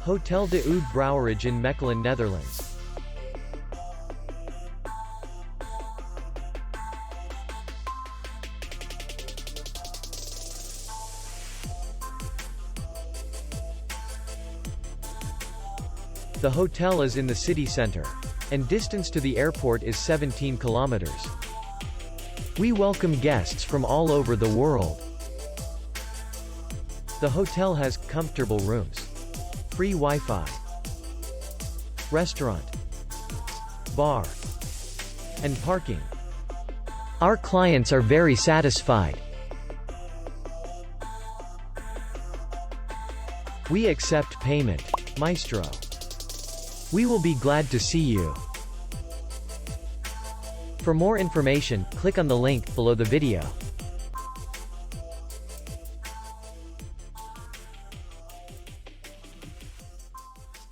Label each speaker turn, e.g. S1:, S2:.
S1: Hotel de Oude Brouwerij in Mechelen, Netherlands. The hotel is in the city center, and distance to the airport is 17 kilometers. We welcome guests from all over the world. The hotel has comfortable rooms, free Wi-Fi, restaurant, bar, and parking. Our clients are very satisfied. We accept payment, Maestro. We will be glad to see you. For more information, click on the link below the video.